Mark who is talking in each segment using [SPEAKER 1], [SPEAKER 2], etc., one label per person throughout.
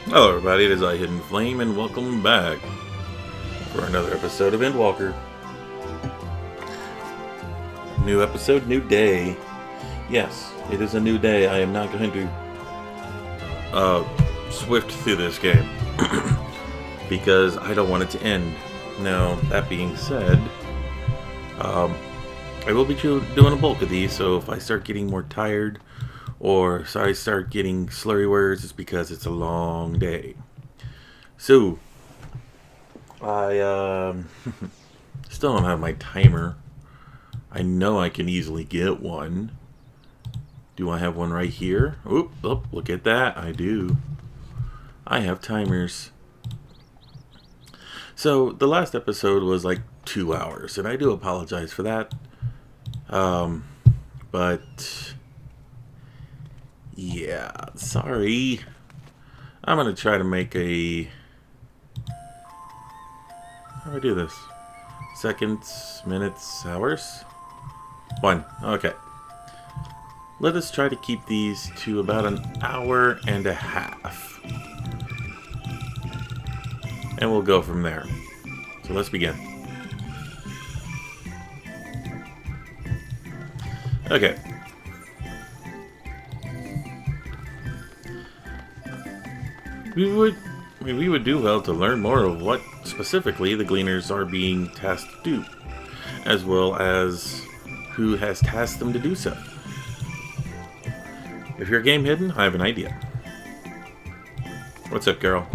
[SPEAKER 1] Hello everybody, it is I, Hidden Flame, and welcome back for another episode of Endwalker. New episode, new day. Yes, it is a new day. I am not going to swift through this game because I don't want it to end. Now, that being said, I will be doing a bulk of these, so if I start getting more tired or I start getting slurry words, it's because it's a long day. So, I still don't have my timer. I know I can easily get one. Do I have one right here? Oop, look at that. I do. I have timers. So, the last episode was like 2 hours, and I do apologize for that. But yeah, sorry. I'm gonna try to make a... How do I do this? Seconds, minutes, hours? 1. Okay. Let us try to keep these to about an hour and a half. And we'll go from there. So let's begin. Okay. We would do well to learn more of what specifically the Gleaners are being tasked to do, as well as who has tasked them to do so. If you're game hidden, I have an idea. What's up, girl?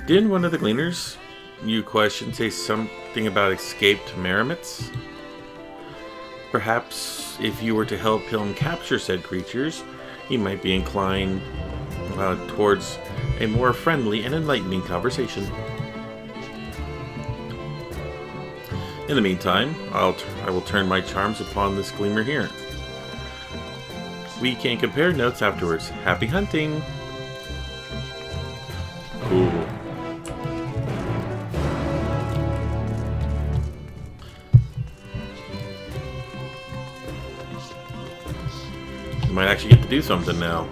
[SPEAKER 1] Didn't one of the Gleaners you questioned say something about escaped Merrimits? Perhaps if you were to help him capture said creatures, he might be inclined towards a more friendly and enlightening conversation. In the meantime, I will turn my charms upon this gleamer here. We can compare notes afterwards. Happy hunting! Cool. Might actually get to do something now.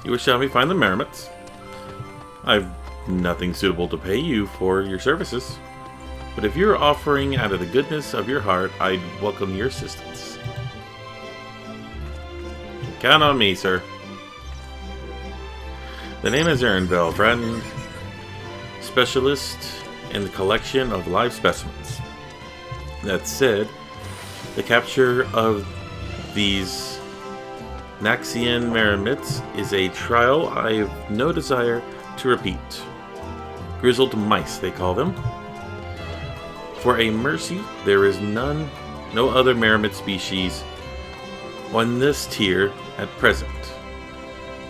[SPEAKER 1] You wish to help me find the Merrimits? I've nothing suitable to pay you for your services, but if you're offering out of the goodness of your heart, I'd welcome your assistance. Count on me, sir. The name is Ernville, friend. Specialist in the collection of live specimens. That said, the capture of these Naxian Merrimits is a trial I have no desire to repeat. Grizzled mice, they call them. For a mercy, there is no other Merrimit species on this tier at present.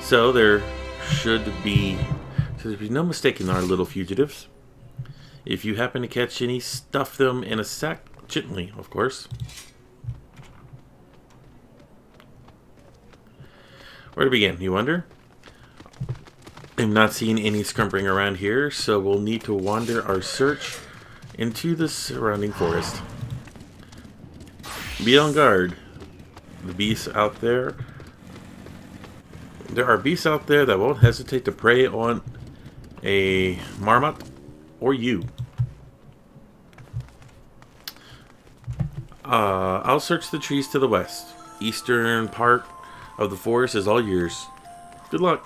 [SPEAKER 1] So there should be no mistaking our little fugitives. If you happen to catch any, stuff them in a sack. Gently, of course. Where to begin, you wonder? I'm not seeing any scumpering around here, so we'll need to wander our search into the surrounding forest. Be on guard. The beasts out there. There are beasts out there that won't hesitate to prey on a marmot or you. I'll search the trees to the west. Eastern part of the forest is all yours. Good luck.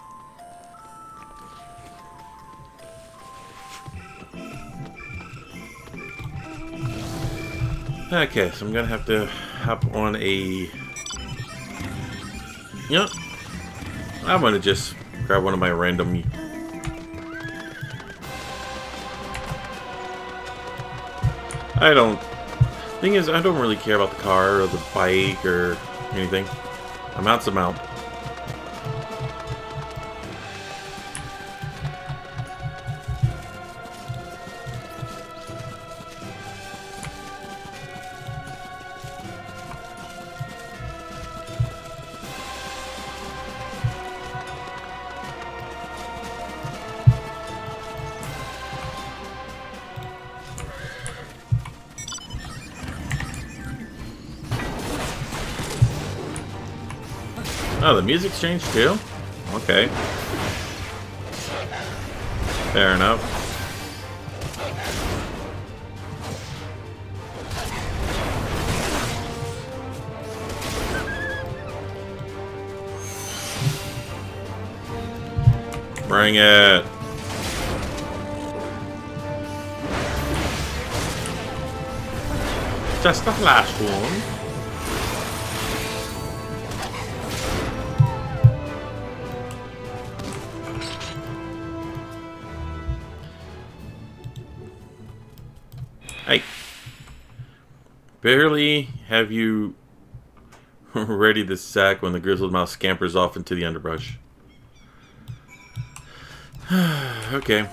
[SPEAKER 1] Okay, so I'm gonna have to hop on a... Yep. I'm gonna just grab one of my random... Thing is, I don't really care about the car or the bike or anything. A mount's a mount. Oh, the music's changed too? Okay. Fair enough. Bring it. Just the last one. Hey. Barely have you ready the sack when the grizzled mouse scampers off into the underbrush. Okay.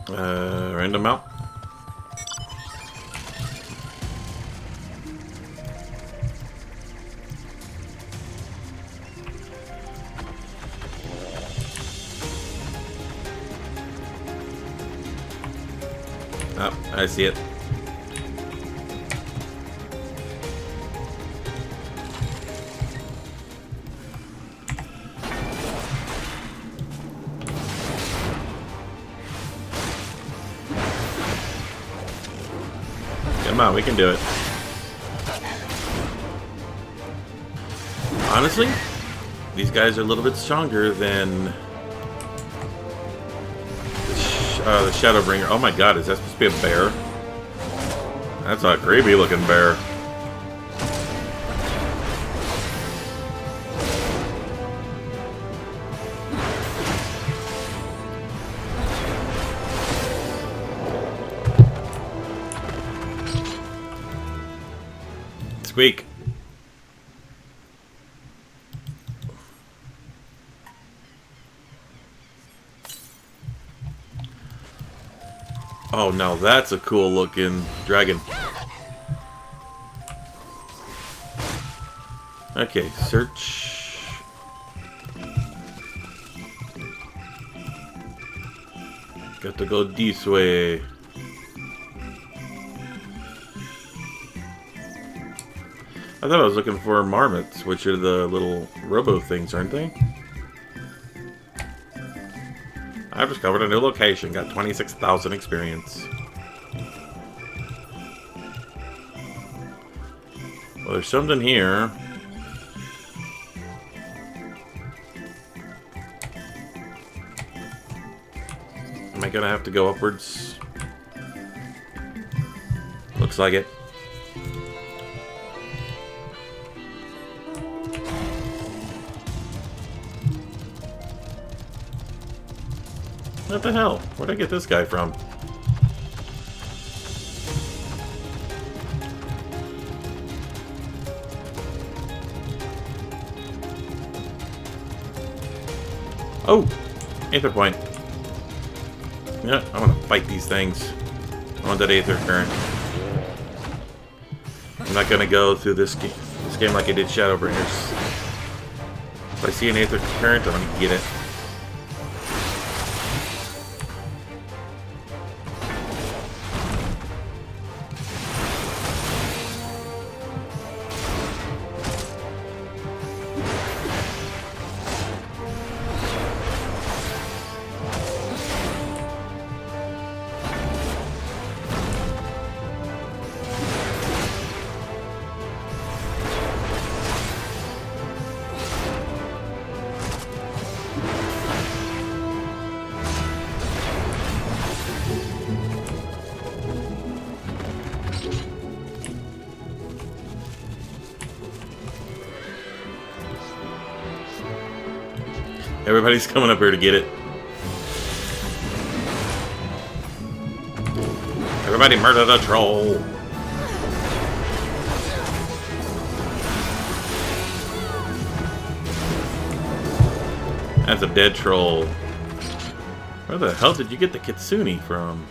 [SPEAKER 1] Random out. Oh, I see it. Come on, we can do it. Honestly, these guys are a little bit stronger than the Shadowbringer. Oh my god, is that supposed to be a bear? That's a creepy looking bear. Squeak. Oh, now that's a cool looking dragon. Okay, search. Got to go this way. I thought I was looking for marmots, which are the little robo things, aren't they? I've discovered a new location. Got 26,000 experience. Well, there's something here. Am I gonna have to go upwards? Looks like it. What the hell? Where'd I get this guy from? Oh! Aether point. Yeah, I want to fight these things. I want that Aether current. I'm not going to go through this game like I did Shadowbringers. If I see an Aether current, I'm going to get it. Everybody's coming up here to get it. Everybody murder the troll. That's a dead troll. Where the hell did you get the kitsune from?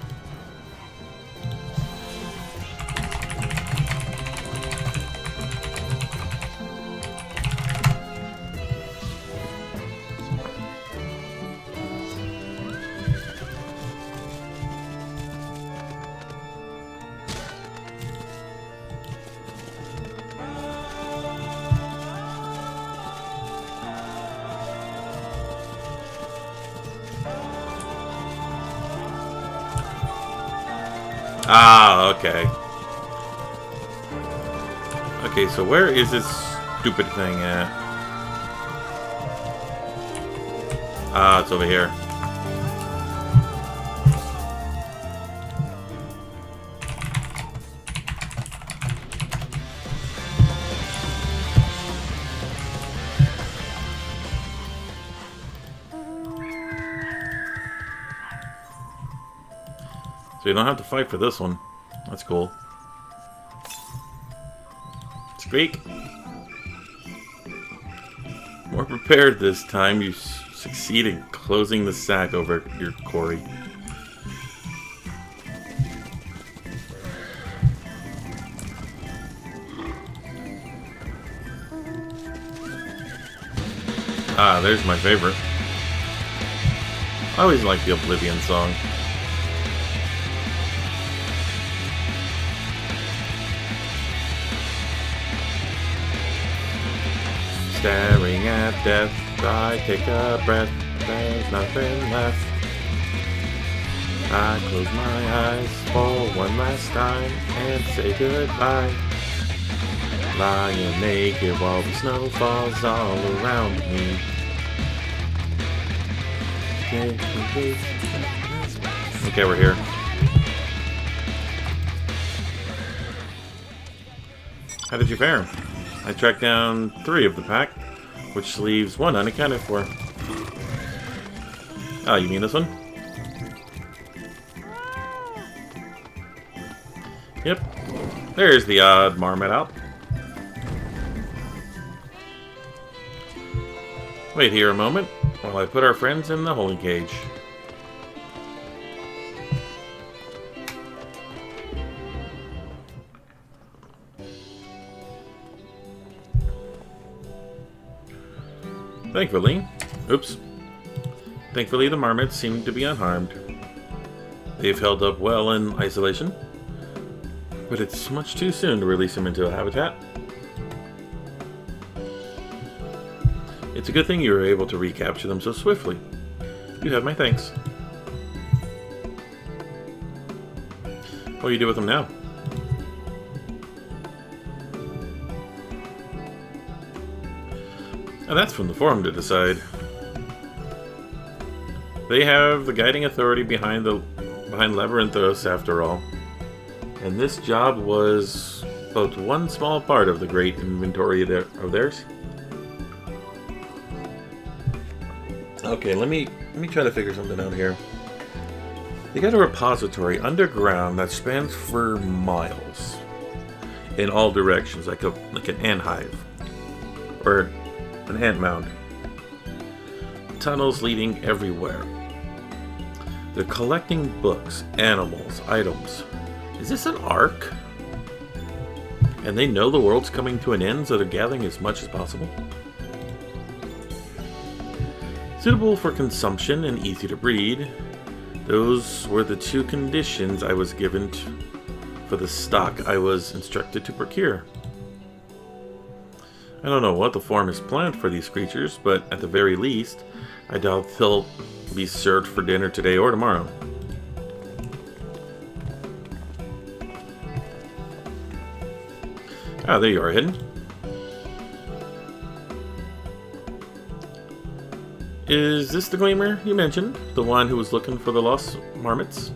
[SPEAKER 1] Ah, okay. Okay, so where is this stupid thing at? Ah, it's over here. So you don't have to fight for this one. That's cool. Squeak. More prepared this time. You succeed in closing the sack over your quarry. Ah, there's my favorite. I always like the Oblivion song. Staring at death, I take a breath, there's nothing left. I close my eyes for one last time and say goodbye. Lying naked while the snow falls all around me. Okay, we're here. How did you fare? I tracked down 3 of the pack, which leaves 1 unaccounted for. Oh, you mean this one? Yep. There's the odd marmot out. Wait here a moment while I put our friends in the holding cage. Thankfully the marmots seem to be unharmed. They've held up well in isolation, but it's much too soon to release them into a habitat. It's a good thing you were able to recapture them so swiftly. You have my thanks. What do you do with them now? Now that's from the forum to decide. They have the guiding authority behind Labyrinthos after all. And this job was but one small part of the great inventory of theirs. Okay, let me try to figure something out here. They got a repository underground that spans for miles in all directions, like an ant hive or an ant mound. Tunnels leading everywhere. They're collecting books, animals, items. Is this an ark? And they know the world's coming to an end, so they're gathering as much as possible? Suitable for consumption and easy to breed. Those were the 2 conditions I was given for the stock I was instructed to procure. I don't know what the form is planned for these creatures, but at the very least, I doubt they'll be served for dinner today or tomorrow. Ah, there you are, hidden. Is this the Gleamer you mentioned? The one who was looking for the lost marmots?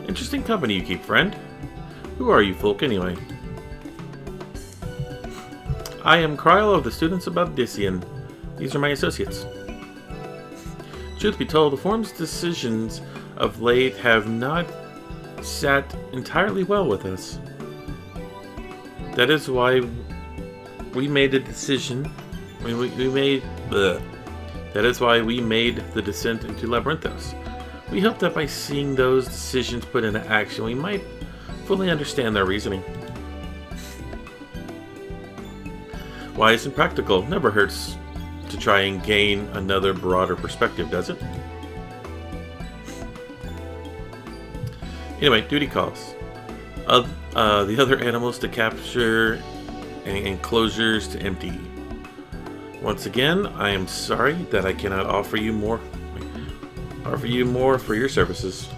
[SPEAKER 1] Interesting company you keep, friend. Who are you folk, anyway? I am Kryl of the Students of Odyssean. These are my associates. Truth be told, the forum's decisions of late have not sat entirely well with us. That is why we made a decision. That is why we made the descent into Labyrinthos. We hope that by seeing those decisions put into action, we might fully understand their reasoning. Wise and practical. Never hurts to try and gain another broader perspective, does it? Anyway, duty calls. The other animals to capture and enclosures to empty. Once again, I am sorry that I cannot offer you more. Offer you more for your services.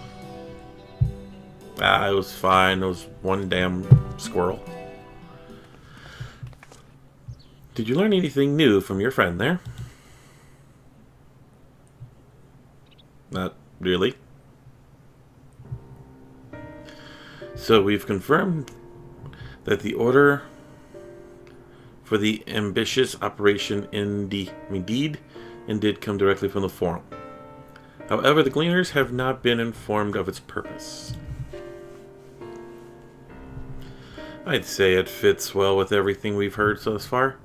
[SPEAKER 1] Ah, it was fine. It was one damn squirrel. Did you learn anything new from your friend there? Not really. So we've confirmed that the order for the ambitious operation indeed did come directly from the forum. However, the Gleaners have not been informed of its purpose. I'd say it fits well with everything we've heard so far.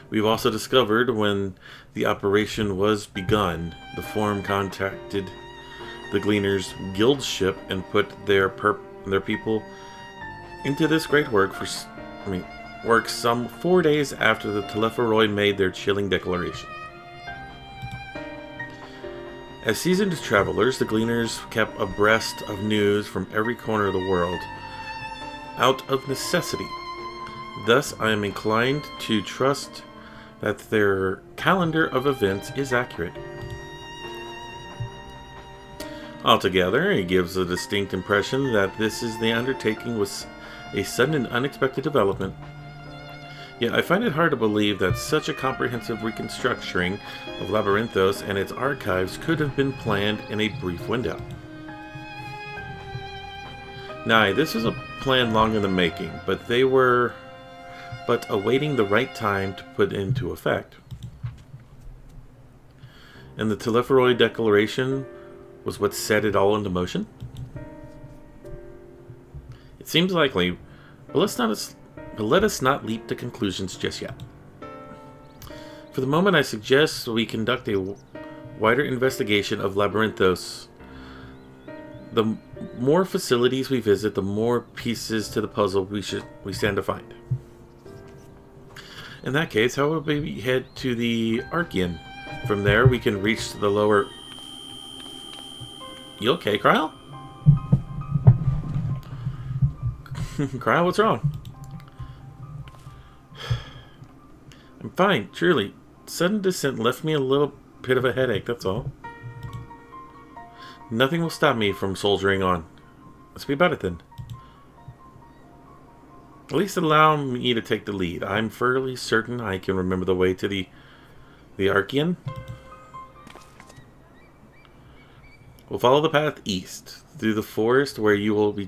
[SPEAKER 1] We've also discovered when the operation was begun, the forum contacted the Gleaners' guild ship and put their people into this great work some 4 days after the Telepharoi made their chilling declaration. As seasoned travelers, the Gleaners kept abreast of news from every corner of the world, out of necessity. Thus, I am inclined to trust that their calendar of events is accurate. Altogether, it gives a distinct impression that the undertaking was a sudden and unexpected development. Yet I find it hard to believe that such a comprehensive reconstructing of Labyrinthos and its archives could have been planned in a brief window. Nay, this was a plan long in the making, but they were awaiting the right time to put into effect. And the Telepharoi Declaration was what set it all into motion? It seems likely, but let us not leap to conclusions just yet. For the moment, I suggest we conduct a wider investigation of Labyrinthos. The more facilities we visit, the more pieces to the puzzle we stand to find. In that case, how about we head to the Archean? From there, we can reach the lower... You okay, Kryle? Kryle, what's wrong? I'm fine, truly. Sudden descent left me a little bit of a headache, that's all. Nothing will stop me from soldiering on. Let's be about it then. At least allow me to take the lead. I'm fairly certain I can remember the way to the Archean. We'll follow the path east through the forest where you were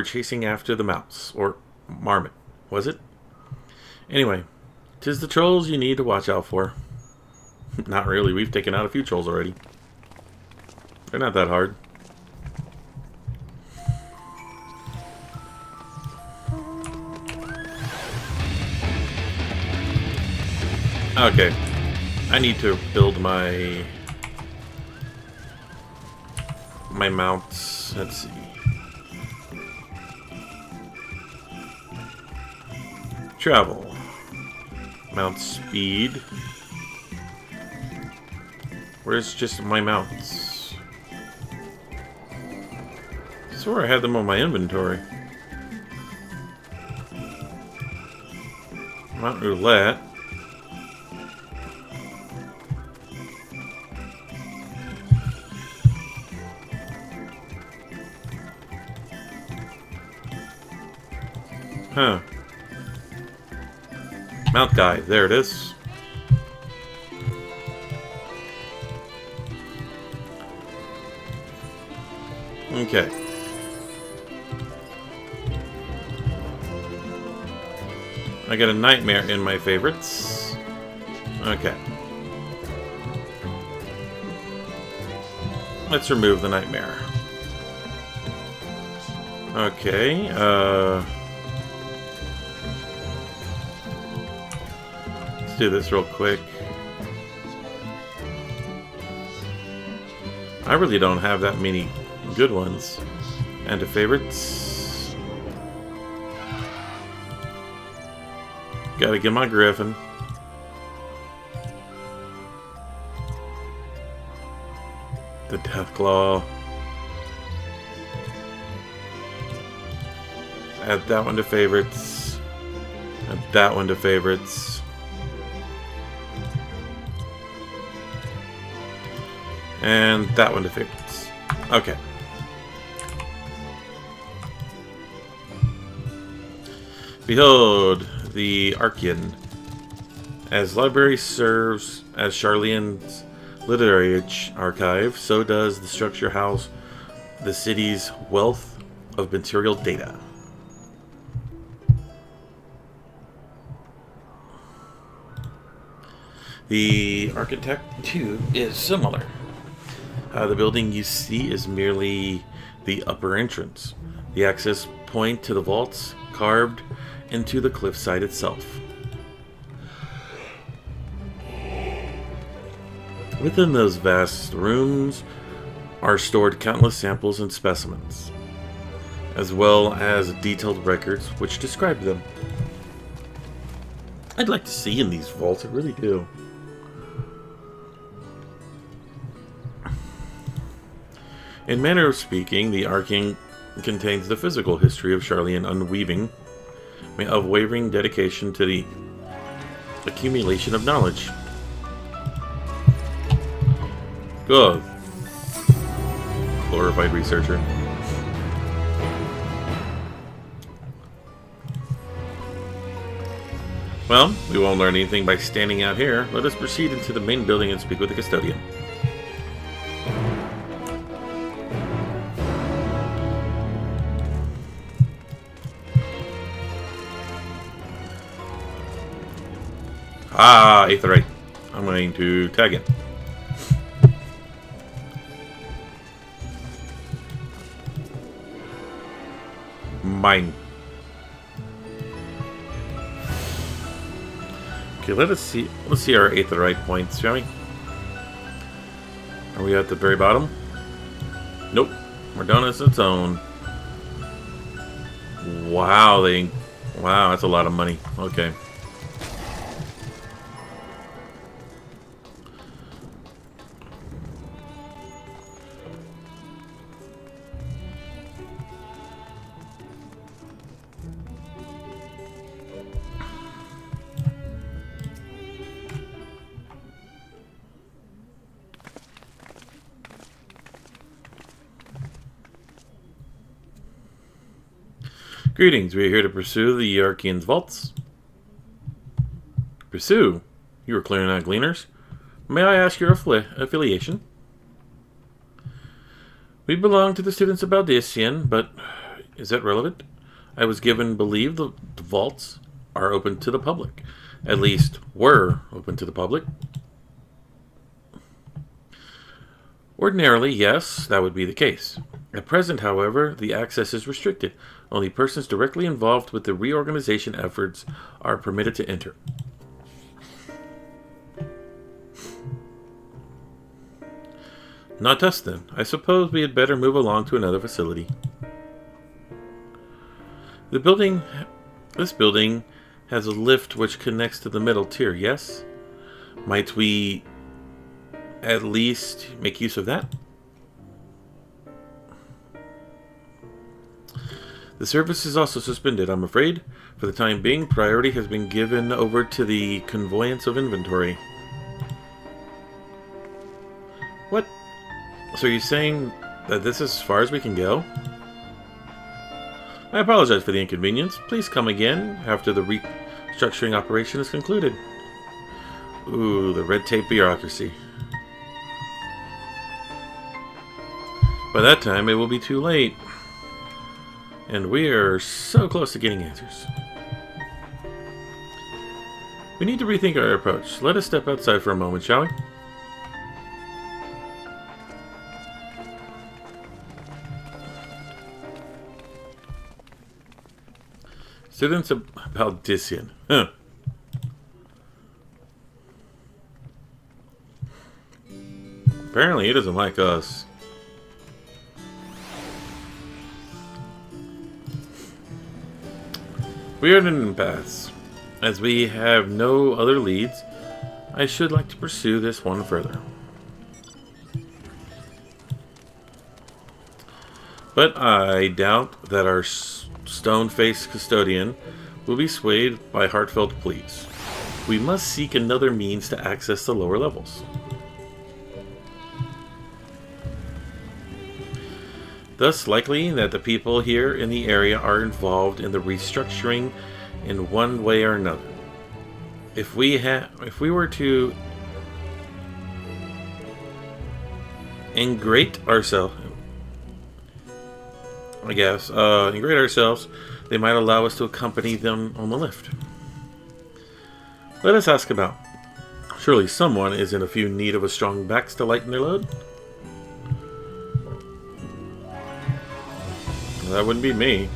[SPEAKER 1] chasing after the mouse or marmot, was it? Anyway, 'tis the trolls you need to watch out for. Not really. We've taken out a few trolls already. They're not that hard. Okay. I need to build my mounts. Let's see. Travel. Mount speed. Where's just my mounts? I swore I had them on my inventory. Mount roulette. Huh. Mount guide, there it is. Okay. I got a nightmare in my favorites. Okay. Let's remove the nightmare. Okay, let's do this real quick. I really don't have that many good ones. And to favorites. Gotta get my Griffin. The Deathclaw. Add that one to favorites. Add that one to favorites. And that one to favorites. Okay. Behold, the Archean. As library serves as Charlene's literary archive, so does the structure house the city's wealth of material data. The architect, too, is similar. The building you see is merely the upper entrance. The access point to the vaults carved into the cliffside itself. Within those vast rooms are stored countless samples and specimens, as well as detailed records which describe them. I'd like to see in these vaults, I really do. In manner of speaking, the Arcane contains the physical history of Charlene of wavering dedication to the accumulation of knowledge. Good. Glorified researcher. Well, we won't learn anything by standing out here. Let us proceed into the main building and speak with the custodian. Ah, Aetherite. I'm going to tag it. Mine. Okay, let's see our Aetherite points, shall we? Are we at the very bottom? Nope. We're down as its own. Wow, wow, that's a lot of money. Okay. Greetings, we are here to pursue the Archean's vaults. Pursue? You are clearing out gleaners? May I ask your affiliation? We belong to the students of Baldician, but is that relevant? I was given believe the vaults are open to the public. At least, were open to the public. Ordinarily, yes, that would be the case. At present, however, the access is restricted. Only persons directly involved with the reorganization efforts are permitted to enter. Not us, then. I suppose we had better move along to another facility. This building has a lift which connects to the middle tier, yes? Might we at least make use of that? The service is also suspended, I'm afraid. For the time being, priority has been given over to the conveyance of inventory. What? So you're saying that this is as far as we can go? I apologize for the inconvenience. Please come again after the restructuring operation is concluded. Ooh, the red tape bureaucracy. By that time, it will be too late. And we are so close to getting answers. We need to rethink our approach. Let us step outside for a moment, shall we? Students of Baldician. Huh. Apparently he doesn't like us. We are in an impasse. As we have no other leads, I should like to pursue this one further. But I doubt that our stone-faced custodian will be swayed by heartfelt pleas. We must seek another means to access the lower levels. Thus likely that the people here in the area are involved in the restructuring in one way or another. If we were to ingrate ourselves, they might allow us to accompany them on the lift. Let us ask about. Surely someone is in a few need of a strong backs to lighten their load. That wouldn't be me.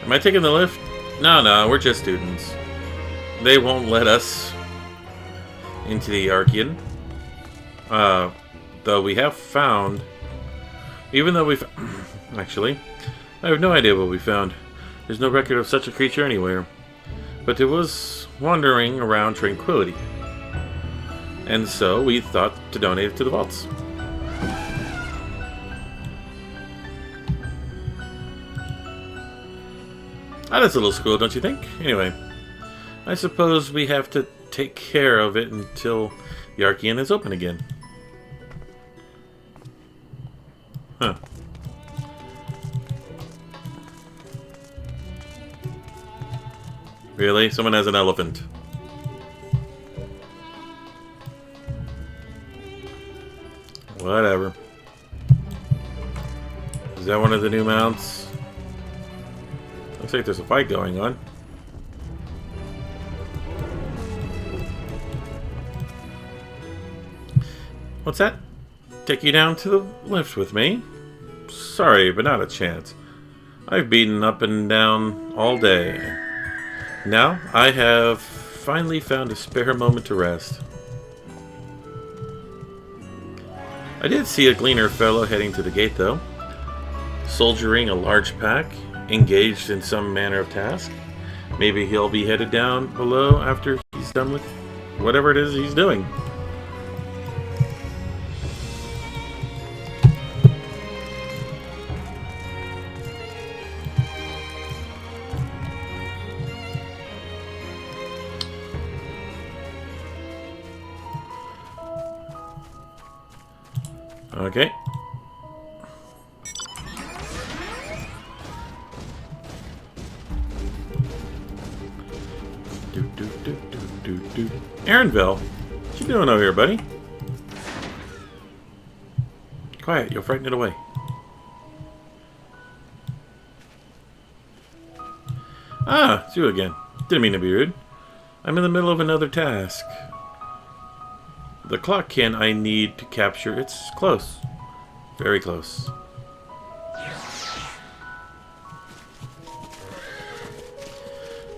[SPEAKER 1] Am I taking the lift? No, we're just students. They won't let us into the Archean. Though we have found... Even though we've... Actually, I have no idea what we found. There's no record of such a creature anywhere. But it was wandering around Tranquility. And so we thought to donate it to the vaults. That's a little school, don't you think? Anyway, I suppose we have to take care of it until the Archean is open again. Huh. Really? Someone has an elephant. Whatever. Is that one of the new mounts? Looks like there's a fight going on. What's that? Take you down to the lift with me? Sorry, but not a chance. I've beaten up and down all day. Now, I have finally found a spare moment to rest. I did see a gleaner fellow heading to the gate, though. Soldiering a large pack, engaged in some manner of task. Maybe he'll be headed down below after he's done with whatever it is he's doing. Okay. Aaronville, what you doing over here, buddy? Quiet, you'll frighten it away. Ah, it's you again. Didn't mean to be rude. I'm in the middle of another task. The clock can I need to capture, it's close. Very close.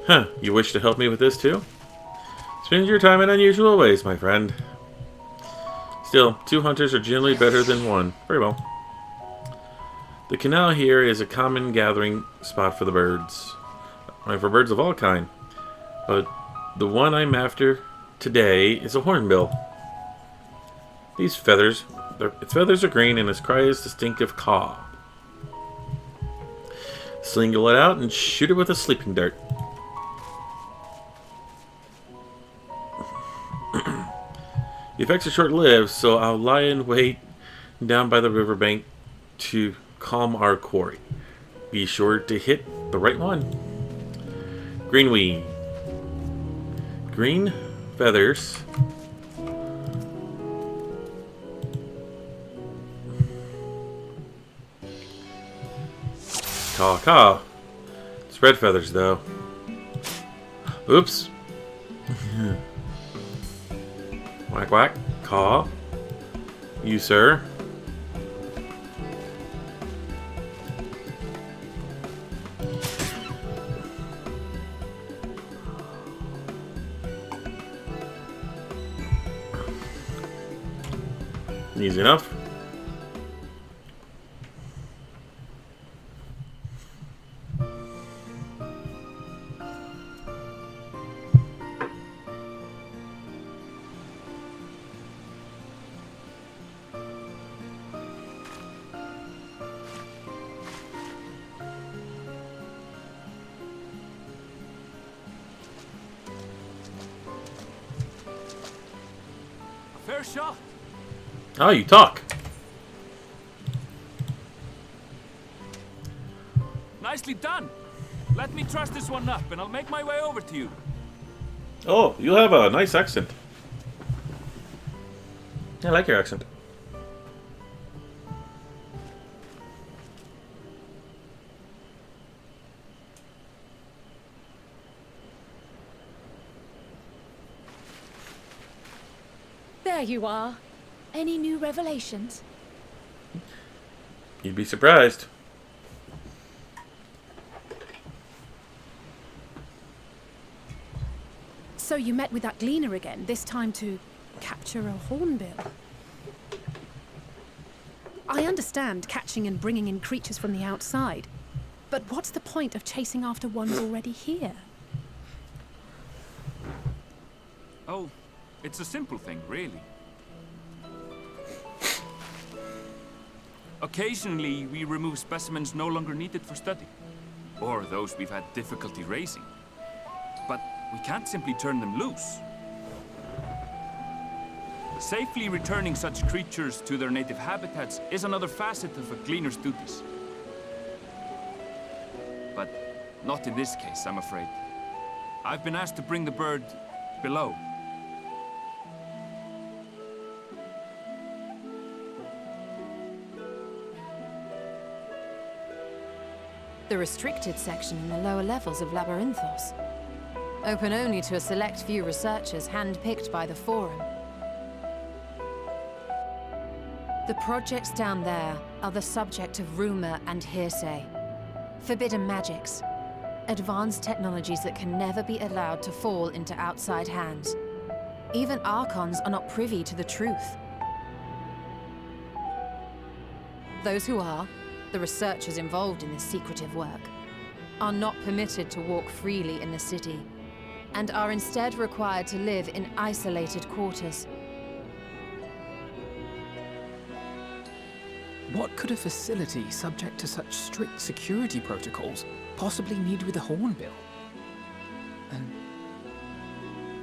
[SPEAKER 1] Huh, you wish to help me with this too? Spend your time in unusual ways, my friend. Still, 2 hunters are generally better than 1. Very well. The canal here is a common gathering spot for the birds. For birds of all kind. But the one I'm after today is a hornbill. Its feathers are green and its cry is distinctive caw. Single it out and shoot it with a sleeping dart. The effects are short-lived, so I'll lie in wait down by the riverbank to calm our quarry. Be sure to hit the right one. Greenweed. Green feathers. Caw, caw. Spread feathers, though. Oops. Whack, whack. Caw. You, sir. Easy enough.
[SPEAKER 2] shot.
[SPEAKER 1] Oh, you talk.
[SPEAKER 2] Nicely done. Let me truss this one up, and I'll make my way over to you.
[SPEAKER 1] Oh, you have a nice accent. I like your accent.
[SPEAKER 3] There you are. Any new revelations?
[SPEAKER 1] You'd be surprised.
[SPEAKER 3] So you met with that gleaner again, this time to capture a hornbill. I understand catching and bringing in creatures from the outside, but what's the point of chasing after ones already here?
[SPEAKER 2] Oh, it's a simple thing, really. Occasionally, we remove specimens no longer needed for study, or those we've had difficulty raising. But we can't simply turn them loose. Safely returning such creatures to their native habitats is another facet of a gleaner's duties. But not in this case, I'm afraid. I've been asked to bring the bird below.
[SPEAKER 4] The restricted section in the lower levels of Labyrinthos. Open only to a select few researchers hand-picked by the Forum. The projects down there are the subject of rumor and hearsay. Forbidden magics. Advanced technologies that can never be allowed to fall into outside hands. Even Archons are not privy to the truth. Those who are, the researchers involved in this secretive work, are not permitted to walk freely in the city, and are instead required to live in isolated quarters.
[SPEAKER 5] What could a facility subject to such strict security protocols possibly need with a hornbill? An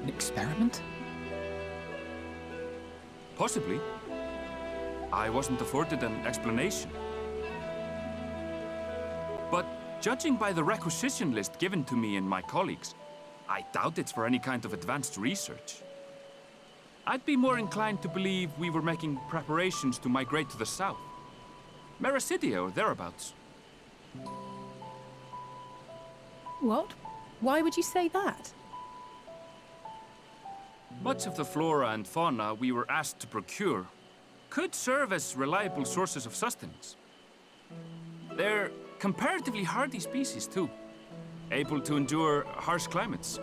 [SPEAKER 5] experiment?
[SPEAKER 2] Possibly. I wasn't afforded an explanation. But judging by the requisition list given to me and my colleagues, I doubt it's for any kind of advanced research. I'd be more inclined to believe we were making preparations to migrate to the south. Mericidia or thereabouts.
[SPEAKER 3] What? Why would you say that?
[SPEAKER 2] Much of the flora and fauna we were asked to procure could serve as reliable sources of sustenance. They're comparatively hardy species, too, able to endure harsh climates.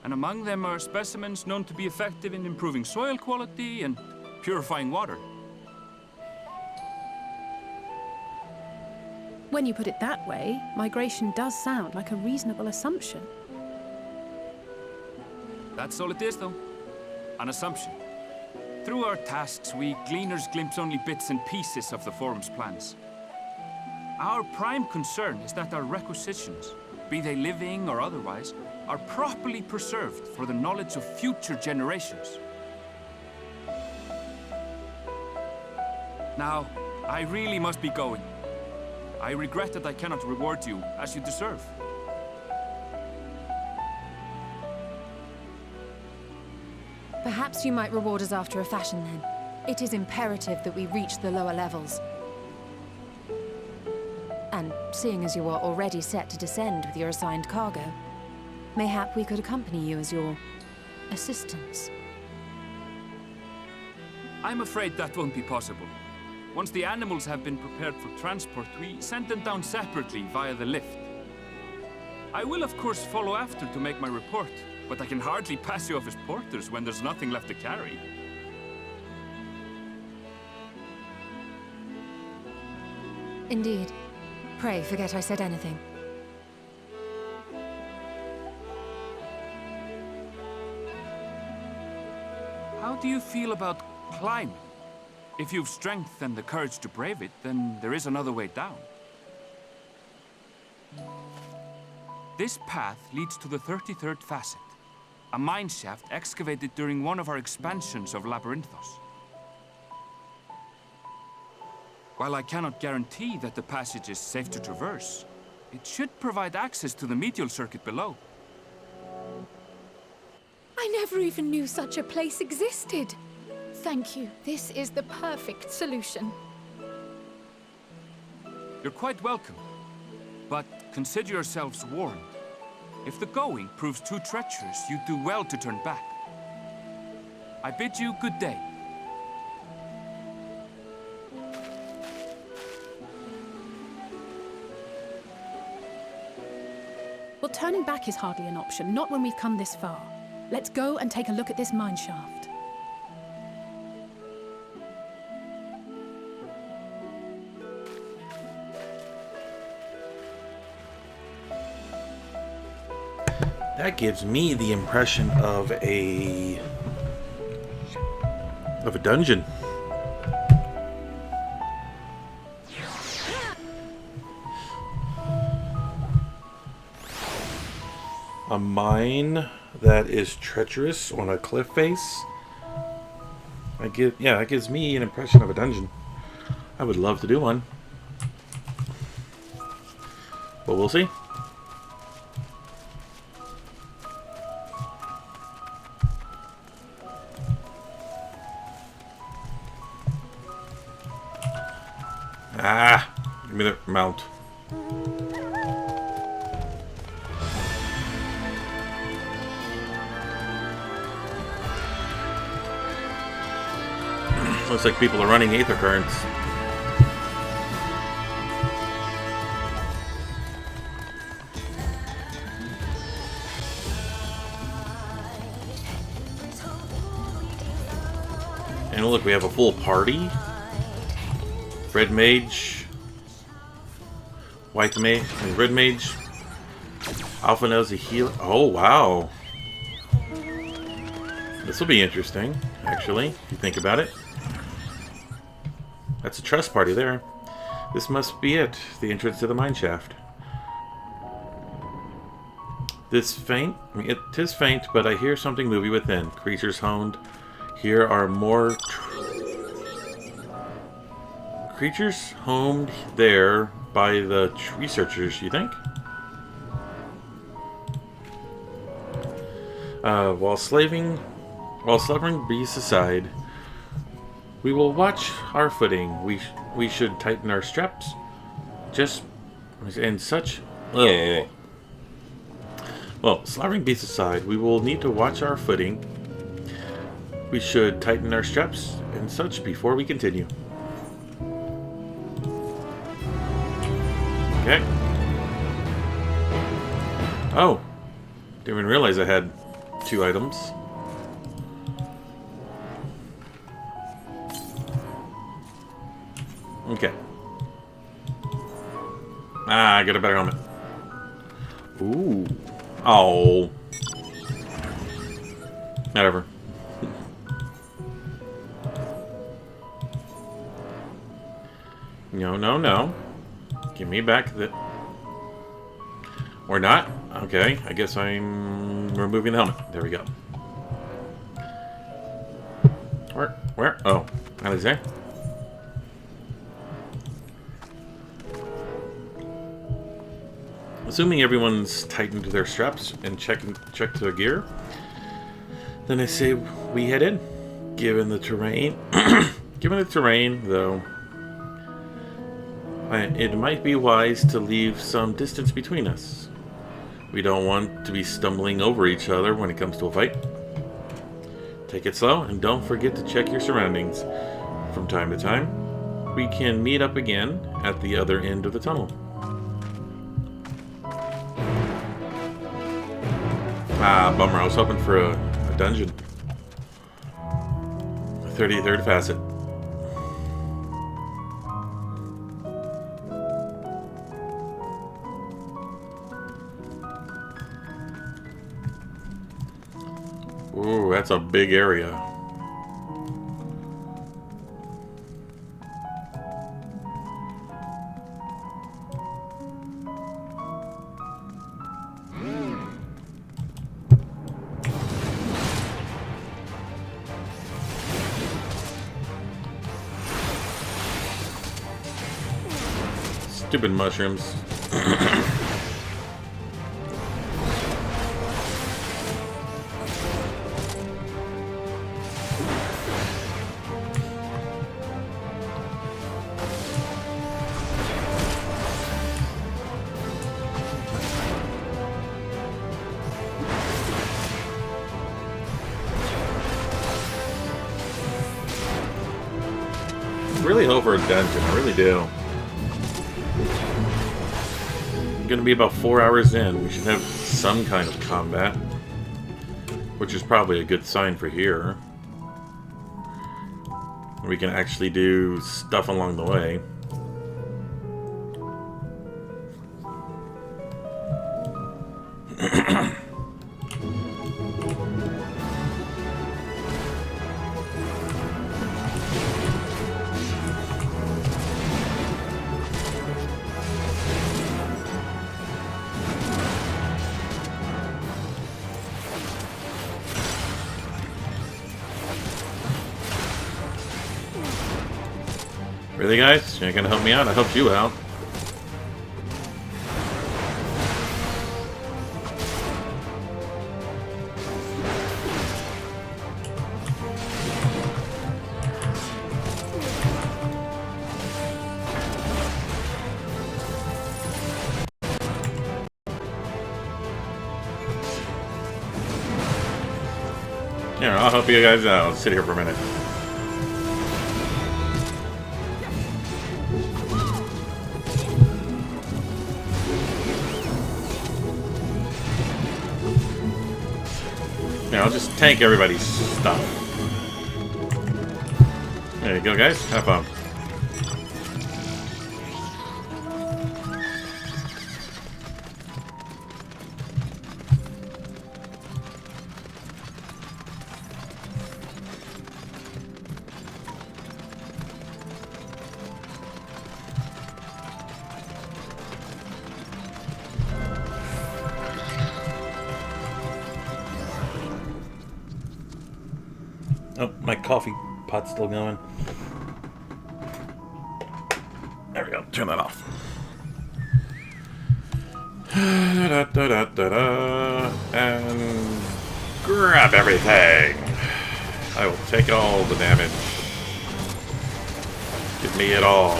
[SPEAKER 2] And among them are specimens known to be effective in improving soil quality and purifying water.
[SPEAKER 3] When you put it that way, migration does sound like a reasonable assumption.
[SPEAKER 2] That's all it is, though. An assumption. Through our tasks, we gleaners glimpse only bits and pieces of the Forum's plans. Our prime concern is that our requisitions, be they living or otherwise, are properly preserved for the knowledge of future generations. Now, I really must be going. I regret that I cannot reward you as you deserve.
[SPEAKER 4] Perhaps you might reward us after a fashion then. It is imperative that we reach the lower levels. And seeing as you are already set to descend with your assigned cargo, mayhap we could accompany you as your assistants.
[SPEAKER 2] I'm afraid that won't be possible. Once the animals have been prepared for transport, we send them down separately via the lift. I will of course follow after to make my report, but I can hardly pass you off as porters when there's nothing left to carry.
[SPEAKER 4] Indeed. Pray forget I said anything.
[SPEAKER 2] How do you feel about climbing? If you've strength and the courage to brave it, then there is another way down. This path leads to the 33rd facet. a mine shaft excavated during one of our expansions of Labyrinthos. While I cannot guarantee that the passage is safe to traverse, it should provide access to the medial circuit below.
[SPEAKER 6] I never even knew such a place existed. Thank you. This is the perfect solution.
[SPEAKER 2] You're quite welcome, but consider yourselves warned. If the going proves too treacherous, you'd do well to turn back. I bid you good day.
[SPEAKER 3] Well, turning back is hardly an option, not when we've come this far. Let's go and take a look at this mine shaft.
[SPEAKER 1] That gives me the impression of a dungeon. A mine that is treacherous on a cliff face. That gives me an impression of a dungeon. I would love to do one, but we'll see. Give me the mount. Looks like people are running aether currents. And look, we have a full party. Red mage, white mage, and red mage. Alpha knows a healer. Oh wow, this will be interesting. Actually, if you think about it, that's a trust party there. This must be it. The entrance to the mine shaft. This faint. It is faint, but I hear something moving within. Creatures honed. Here are more. Creatures homed there by the researchers, you think? While slumbering beasts aside, we will watch our footing. We should tighten our straps. Just and such. Well, slaughtering beasts aside, we will need to watch our footing. We should tighten our straps and such before we continue. Okay. Oh. Didn't even realize I had 2 items. Okay. I got a better helmet. Ooh. Oh. Whatever. No. Give me back the... Or not? Okay, I guess I'm removing the helmet. There we go. Where? Oh, how is that? Assuming everyone's tightened their straps and checked their gear, then I say we head in. Given the terrain, though, it might be wise to leave some distance between us. We don't want to be stumbling over each other when it comes to a fight. Take it slow, and don't forget to check your surroundings. From time to time, we can meet up again at the other end of the tunnel. Ah, bummer. I was hoping for a dungeon. 33rd facet. Ooh, that's a big area. Stupid mushrooms. Really hope for a dungeon, I really do. Gonna be about 4 hours in. We should have some kind of combat, which is probably a good sign for here. We can actually do stuff along the way. Really, guys? You're not gonna help me out? I helped you out. Here, I'll help you guys out. I'll sit here for a minute. I'll just tank everybody's stuff. There you go, guys. Have fun. Oh, my coffee pot's still going. There we go. Turn that off. And grab everything. I will take all the damage. Give me it all.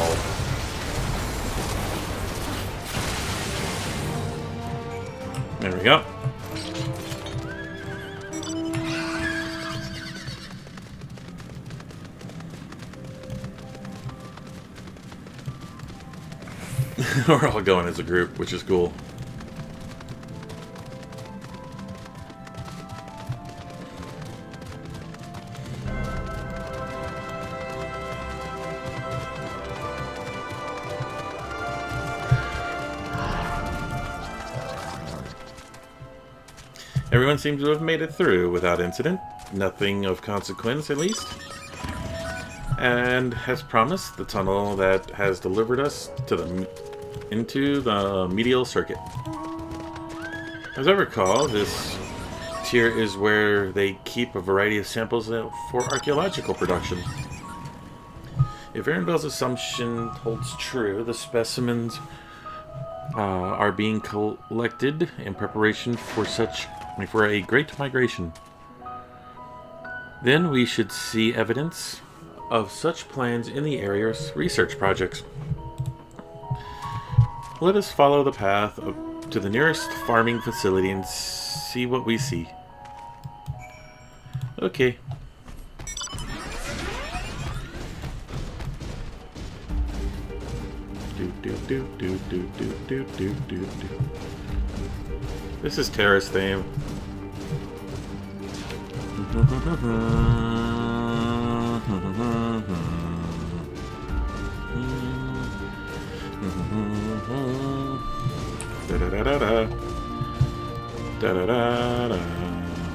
[SPEAKER 1] There we go. We're all going as a group, which is cool. Everyone seems to have made it through without incident. Nothing of consequence, at least. And as promised, the tunnel that has delivered us to into the medial circuit. As I recall, this tier is where they keep a variety of samples for archaeological production. If Aaronville's assumption holds true, the specimens are being collected in preparation for a great migration. Then we should see evidence of such plans in the area's research projects. Let us follow the path to the nearest farming facility and see what we see. Okay. This is Terra's theme.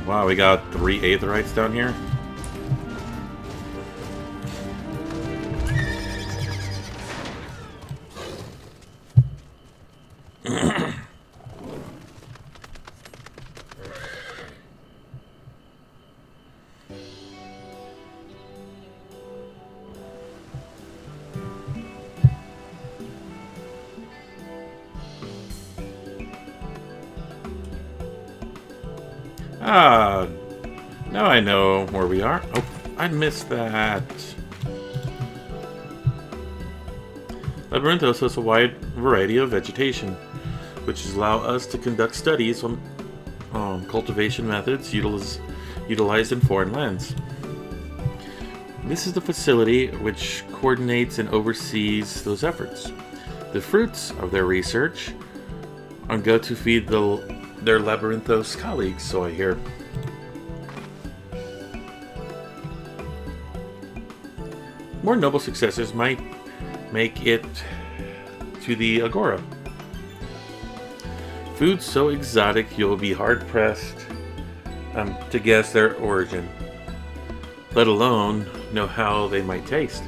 [SPEAKER 1] Wow, we got 3 aetherites down here. Ah, now I know where we are. Oh, I missed that. Labyrinthos has a wide variety of vegetation, which allow us to conduct studies on cultivation methods utilized in foreign lands. This is the facility which coordinates and oversees those efforts. The fruits of their research go to feed their Labyrinthos colleagues, so I hear. More noble successors might make it to the Agora. Food so exotic you'll be hard-pressed to guess their origin, let alone know how they might taste.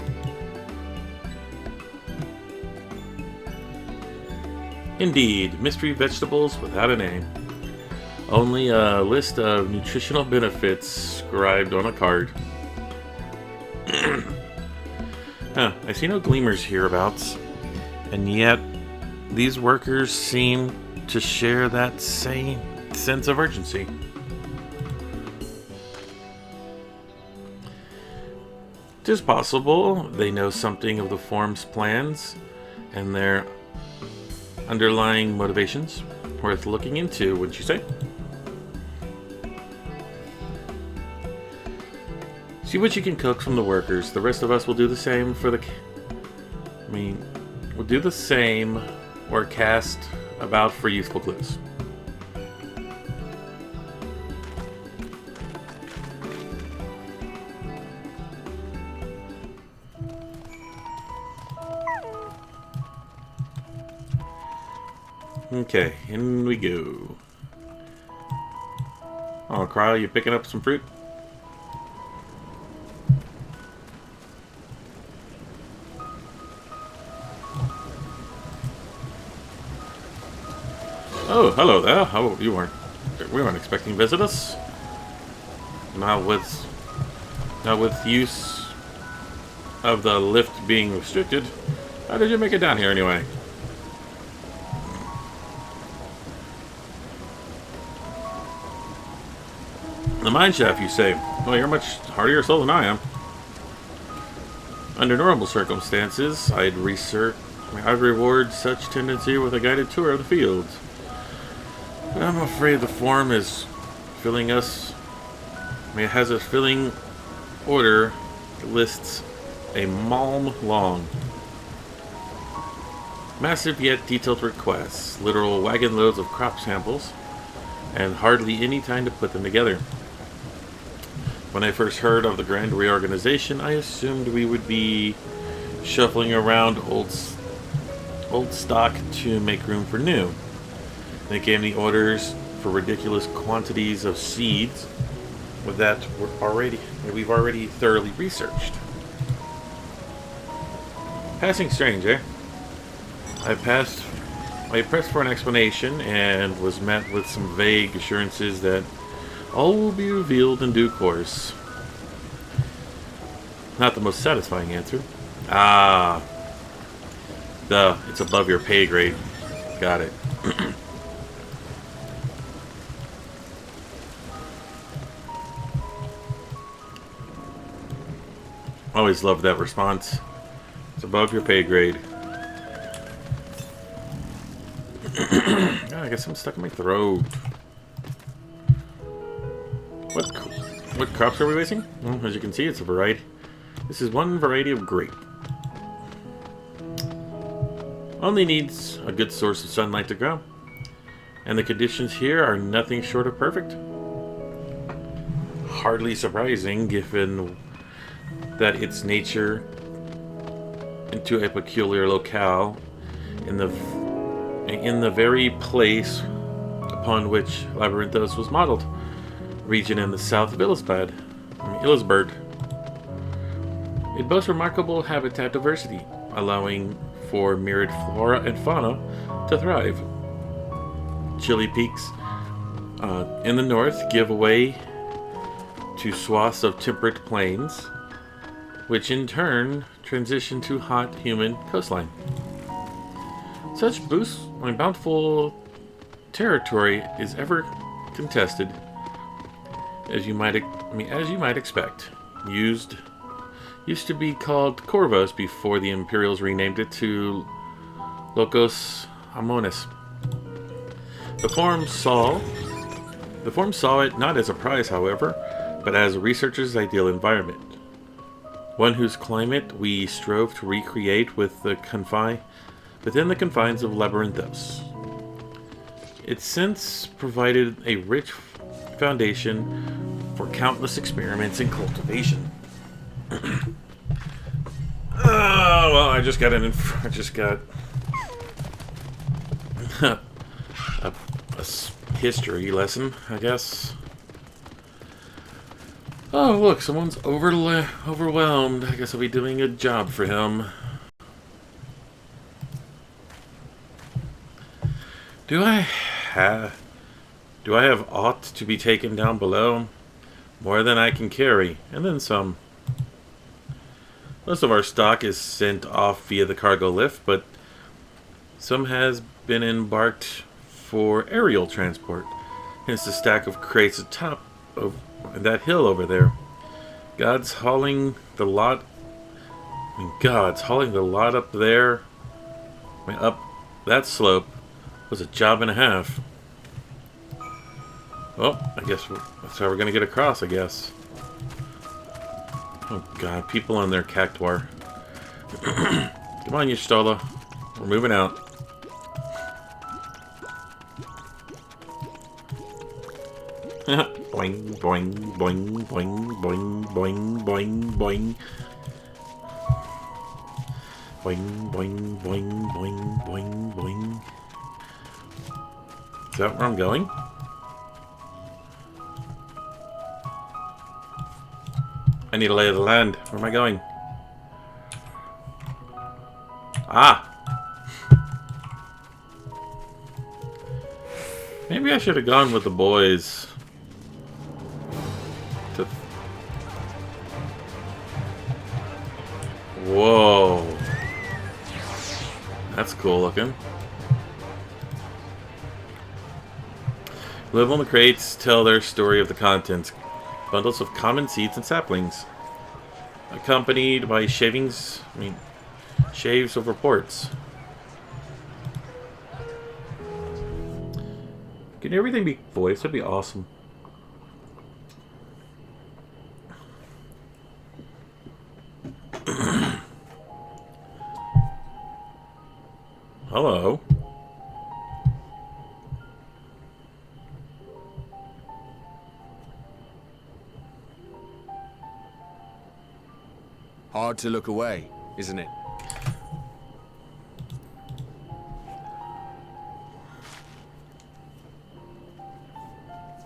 [SPEAKER 1] Indeed, mystery vegetables without a name. Only a list of nutritional benefits scribed on a card. I see no gleamers hereabouts, and yet these workers seem to share that same sense of urgency. It is possible they know something of the form's plans and their underlying motivations. Worth looking into, wouldn't you say? See what you can cook from the workers. The rest of us will do the same for the... we'll do the same or cast about for useful clues. Okay, in we go. Oh, Cryo, you picking up some fruit? Oh, hello there. Oh, we weren't expecting visitors. Not with use of the lift being restricted. How did you make it down here anyway? The mine shaft, you say? Well, you're much hardier soul than I am. Under normal circumstances, I'd reward such tendency with a guided tour of the fields. But I'm afraid the form is filling us. It has a filling order that lists a malm long. Massive yet detailed requests, literal wagon loads of crop samples, and hardly any time to put them together. When I first heard of the grand reorganization, I assumed we would be shuffling around old stock to make room for new. They gave me orders for ridiculous quantities of seeds that we've already thoroughly researched. Passing strange, eh? I pressed for an explanation and was met with some vague assurances that all will be revealed in due course. Not the most satisfying answer. Ah. It's above your pay grade. Got it. Always loved that response. It's above your pay grade. I guess I'm stuck in my throat. What crops are we raising? Well, as you can see, it's a variety. This is one variety of grape. Only needs a good source of sunlight to grow. And the conditions here are nothing short of perfect. Hardly surprising, given that its nature into a peculiar locale in the very place upon which Labyrinthos was modeled. Region in the south of Illisburg. It boasts remarkable habitat diversity, allowing for myriad flora and fauna to thrive. Chilly peaks in the north give way to swaths of temperate plains, which in turn transition to hot, humid coastline. Such bountiful territory is ever contested, as you might expect. Used to be called Corvus before the Imperials renamed it to Locos Amonis. The Forum saw it not as a prize, however, but as a researcher's ideal environment. One whose climate we strove to recreate within the confines of Labyrinthos. It's since provided a rich foundation for countless experiments in cultivation. Well, I just got a history lesson, I guess. Oh, look, someone's overwhelmed. I guess I'll be doing a job for him. Do I have aught to be taken down below? More than I can carry, and then some. Most of our stock is sent off via the cargo lift, but some has been embarked for aerial transport. Hence the stack of crates atop of that hill over there. God's hauling the lot up there. Up that slope was a job and a half. Well, I guess that's how we're gonna get across, I guess. Oh god, people on their cactuar. Come on, you Stola. We're moving out. Boing, boing, boing, boing, boing, boing, boing, boing. Boing, boing, boing, boing, boing, boing. Is that where I'm going? I need a lay of the land. Where am I going? Ah! Maybe I should have gone with the boys. Whoa. That's cool looking. Live on the crates tell their story of the contents. Bundles of common seeds and saplings. Accompanied by shaves of reports. Can everything be voiced? That'd be awesome. Hello.
[SPEAKER 7] Hard to look away, isn't it?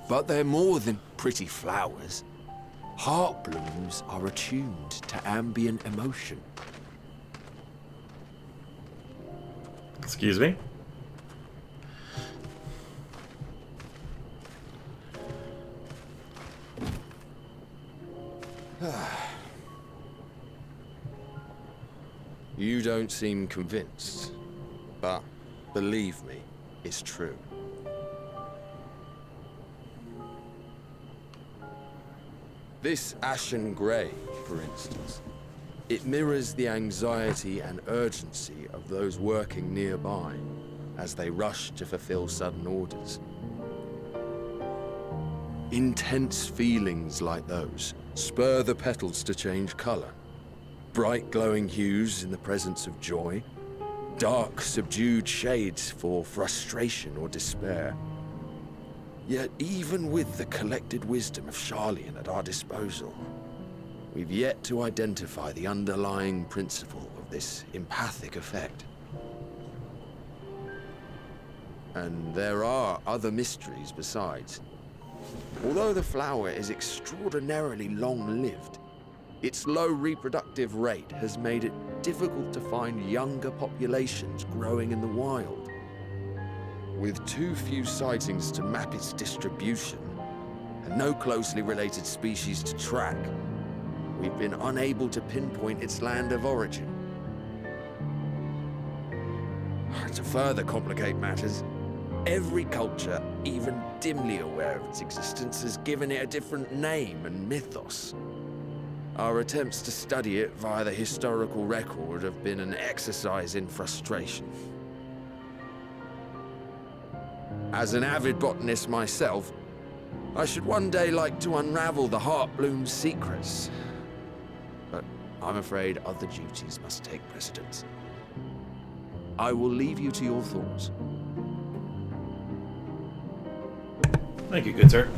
[SPEAKER 7] But they're more than pretty flowers. Heart blooms are attuned to ambient emotion.
[SPEAKER 1] Excuse me?
[SPEAKER 7] You don't seem convinced, but believe me, it's true. This ashen grey, for instance, it mirrors the anxiety and urgency of those working nearby as they rush to fulfill sudden orders. Intense feelings like those spur the petals to change colour. Bright glowing hues in the presence of joy, dark subdued shades for frustration or despair. Yet even with the collected wisdom of Charlian at our disposal, we've yet to identify the underlying principle of this empathic effect. And there are other mysteries besides. Although the flower is extraordinarily long-lived, its low reproductive rate has made it difficult to find younger populations growing in the wild. With too few sightings to map its distribution, and no closely related species to track, we've been unable to pinpoint its land of origin. To further complicate matters, Every culture, even dimly aware of its existence, has given it a different name and mythos. Our attempts to study it via the historical record have been an exercise in frustration. As an avid botanist myself, I should one day like to unravel the Heartbloom's secrets. But I'm afraid other duties must take precedence. I will leave you to your thoughts.
[SPEAKER 1] Thank you, good sir.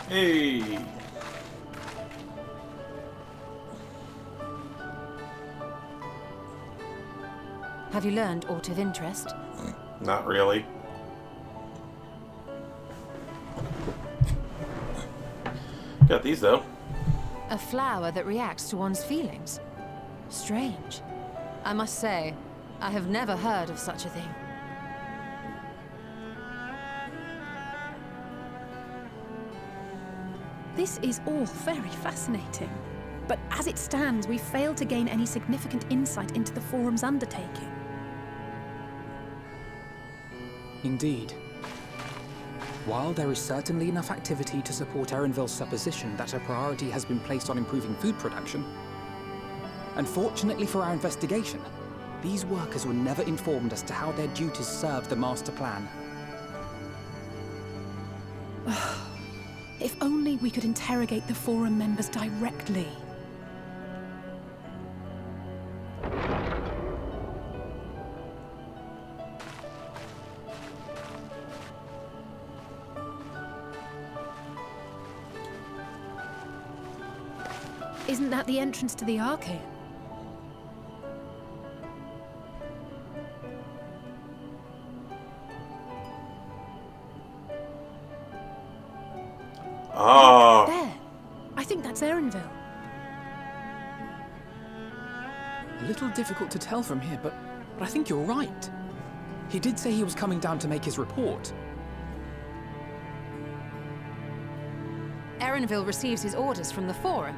[SPEAKER 1] Hey!
[SPEAKER 4] Have you learned aught of interest?
[SPEAKER 1] Not really. Got these though.
[SPEAKER 4] A flower that reacts to one's feelings. Strange. I must say, I have never heard of such a thing.
[SPEAKER 3] This is all very fascinating. But as it stands, we failed to gain any significant insight into the Forum's undertaking.
[SPEAKER 5] Indeed. While there is certainly enough activity to support Erenville's supposition that a priority has been placed on improving food production, unfortunately for our investigation, these workers were never informed as to how their duties serve the master plan.
[SPEAKER 3] If only we could interrogate the Forum members directly. Isn't that the entrance to the Arcane?
[SPEAKER 1] Ah!
[SPEAKER 3] There. I think that's Erenville.
[SPEAKER 5] A little difficult to tell from here, but I think you're right. He did say he was coming down to make his report.
[SPEAKER 4] Erenville receives his orders from the Forum.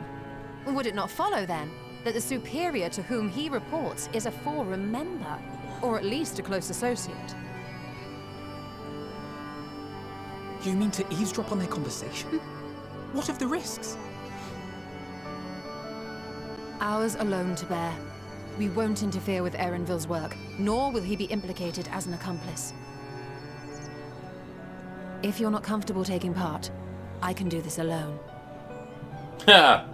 [SPEAKER 4] Would it not follow, then, that the superior to whom he reports is a Forum member? Or at least a close associate?
[SPEAKER 5] You mean to eavesdrop on their conversation? What of the risks?
[SPEAKER 4] Ours alone to bear. We won't interfere with Erenville's work, nor will he be implicated as an accomplice. If you're not comfortable taking part, I can do this alone.
[SPEAKER 1] Ha!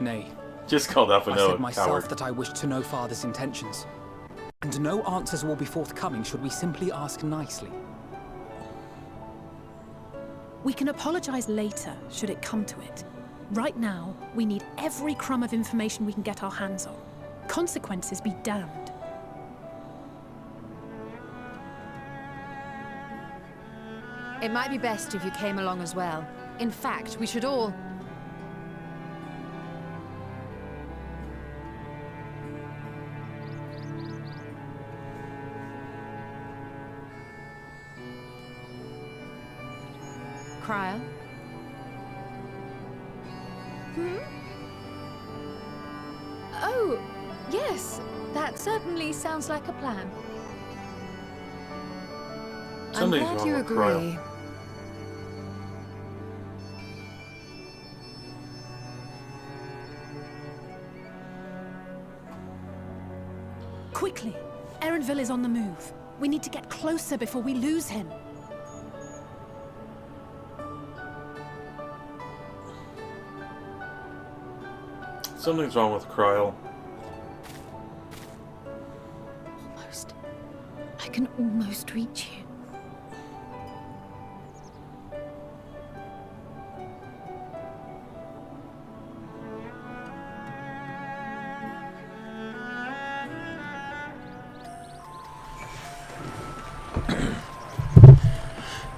[SPEAKER 5] Nay.
[SPEAKER 1] Just called out for
[SPEAKER 5] I
[SPEAKER 1] no
[SPEAKER 5] said myself
[SPEAKER 1] coward.
[SPEAKER 5] that I wished to know Father's intentions. And no answers will be forthcoming should we simply ask nicely.
[SPEAKER 3] We can apologize later, should it come to it. Right now, we need every crumb of information we can get our hands on. Consequences be damned.
[SPEAKER 4] It might be best if you came along as well. In fact, we should all... Cryo?
[SPEAKER 6] Oh, yes. That certainly sounds like a plan.
[SPEAKER 4] I'm
[SPEAKER 1] Something's
[SPEAKER 4] glad
[SPEAKER 1] wrong
[SPEAKER 4] you
[SPEAKER 1] with Cryo.
[SPEAKER 4] agree.
[SPEAKER 3] Quickly! Erenville is on the move. We need to get closer before we lose him.
[SPEAKER 1] Something's wrong with Cryle.
[SPEAKER 6] Almost. I can almost reach you.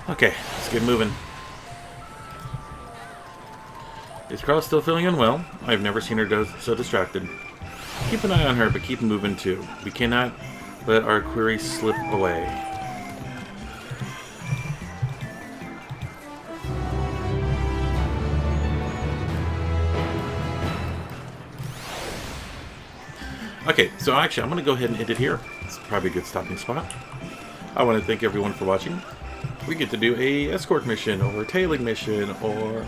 [SPEAKER 1] Okay, let's get moving. Is Cryle still feeling unwell? I've never seen her so distracted. Keep an eye on her, but keep moving too. We cannot let our query slip away. Okay, so actually, I'm going to go ahead and end it here. It's probably a good stopping spot. I want to thank everyone for watching. We get to do a escort mission, or a tailing mission, or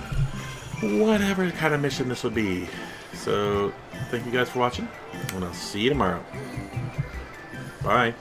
[SPEAKER 1] whatever kind of mission this will be. So, thank you guys for watching, and I'll see you tomorrow. Bye.